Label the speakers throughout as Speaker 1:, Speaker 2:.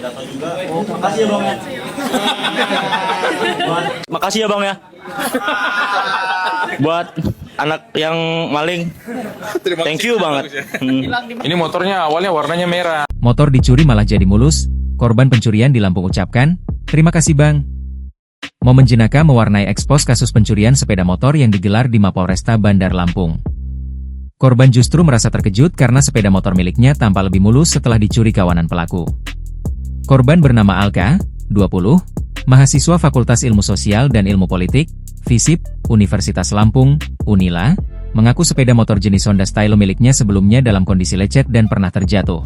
Speaker 1: jatuh juga. Oh, makasih ya bang ya. Makasih ya bang ya. Buat anak yang maling. Thank you banget.
Speaker 2: Ini motornya awalnya warnanya merah.
Speaker 3: Motor dicuri malah jadi mulus. Korban pencurian di Lampung ucapkan, "Terima kasih bang." Momen jenaka mewarnai ekspos kasus pencurian sepeda motor yang digelar di Mapolresta Bandar Lampung. Korban justru merasa terkejut karena sepeda motor miliknya tampak lebih mulus setelah dicuri kawanan pelaku. Korban bernama Alka, 20, mahasiswa Fakultas Ilmu Sosial dan Ilmu Politik, FISIP, Universitas Lampung, Unila, mengaku sepeda motor jenis Honda Stylo miliknya sebelumnya dalam kondisi lecet dan pernah terjatuh.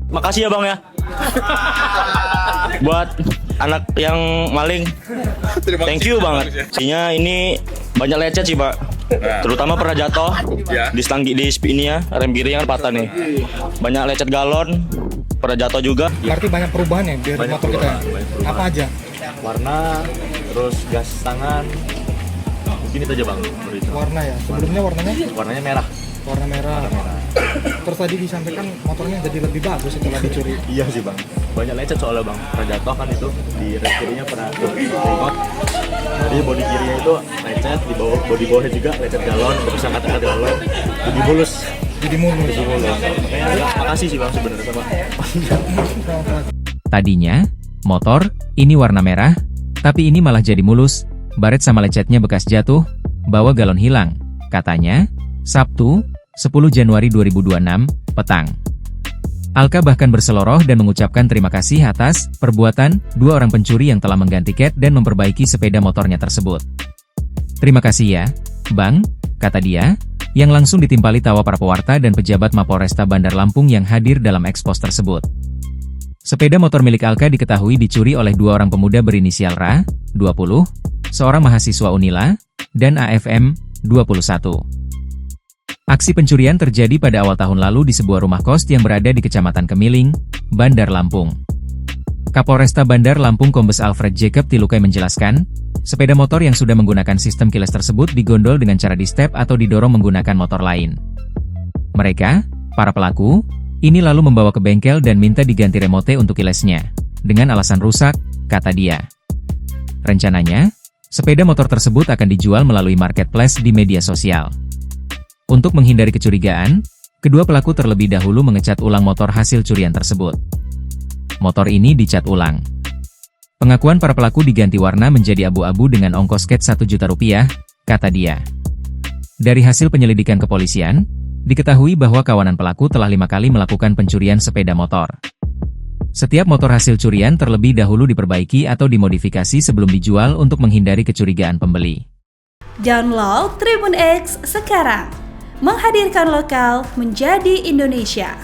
Speaker 1: Makasih ya bang ya. Buat anak yang maling. Thank you banget. Pastinya ini banyak lecet sih pak. Terutama pernah jatuh di stang di ini ya, rem kiri yang patah nih. Banyak lecet galon, pernah jatuh juga.
Speaker 4: Berarti banyak perubahan ya di motor kita ya? Apa aja?
Speaker 1: Warna, terus gas tangan. Mungkin itu aja bang.
Speaker 4: Warna ya? Sebelumnya
Speaker 1: Warnanya merah.
Speaker 4: warna merah. Terus tadi disampaikan motornya jadi lebih bagus setelah dicuri.
Speaker 1: Iya sih bang. Banyak lecet soalnya bang. Pernah jatuh kan itu di rem kirinya pernah bengkok. Jadi bodi kirinya itu lecet, di bawah bodi bawahnya juga lecet galon, terus angkat galon, jadi mulus. Makanya makasih sih bang sebenarnya sama.
Speaker 3: Tadinya, motor, ini warna merah, tapi ini malah jadi mulus, baret sama lecetnya bekas jatuh, bawa galon hilang, katanya, Sabtu, 10 Januari 2026, petang. Alka bahkan berseloroh dan mengucapkan terima kasih atas perbuatan dua orang pencuri yang telah mengganti cat dan memperbaiki sepeda motornya tersebut. Terima kasih ya, Bang, kata dia, yang langsung ditimpali tawa para pewarta dan pejabat Mapolresta Bandar Lampung yang hadir dalam ekspos tersebut. Sepeda motor milik Alka diketahui dicuri oleh dua orang pemuda berinisial Ra, 20, seorang mahasiswa Unila, dan AFM, 21. Aksi pencurian terjadi pada awal tahun lalu di sebuah rumah kos yang berada di Kecamatan Kemiling, Bandar Lampung. Kapolresta Bandar Lampung Kombes Alfred Jacob Tilukai menjelaskan, sepeda motor yang sudah menggunakan sistem kiles tersebut digondol dengan cara di-step atau didorong menggunakan motor lain. Mereka, para pelaku, ini lalu membawa ke bengkel dan minta diganti remote untuk kilesnya, dengan alasan rusak, kata dia. Rencananya, sepeda motor tersebut akan dijual melalui marketplace di media sosial. Untuk menghindari kecurigaan, kedua pelaku terlebih dahulu mengecat ulang motor hasil curian tersebut. Motor ini dicat ulang. Pengakuan para pelaku diganti warna menjadi abu-abu dengan ongkos cat Rp1.000.000, kata dia. Dari hasil penyelidikan kepolisian, diketahui bahwa kawanan pelaku telah 5 kali melakukan pencurian sepeda motor. Setiap motor hasil curian terlebih dahulu diperbaiki atau dimodifikasi sebelum dijual untuk menghindari kecurigaan pembeli.
Speaker 5: Download Tribun X sekarang, menghadirkan lokal menjadi Indonesia.